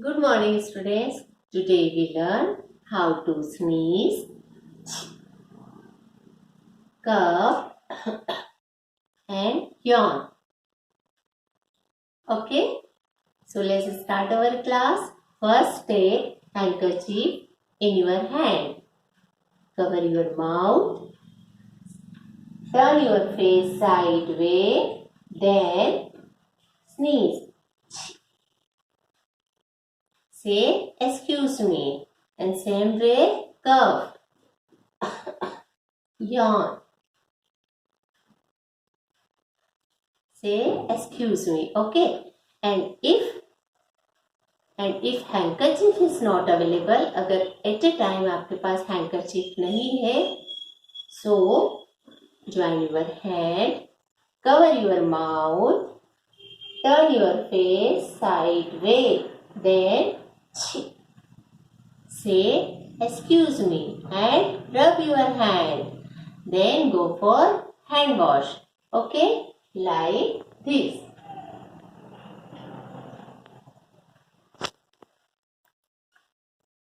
Good morning, students. Today we learn how to sneeze, cough, and yawn. Okay, so let's start our class. First, take handkerchief in your hand. Cover your mouth. Turn your face sideways. Then sneeze. Say, excuse me. And same way, cough. Yawn. Say, excuse me. Okay. And if handkerchief is not available, अगर at a time आपके पास handkerchief नहीं है, so join your hand, cover your mouth, turn your face sideways, then say excuse me and rub your hand. Then go for hand wash. Okay, like this.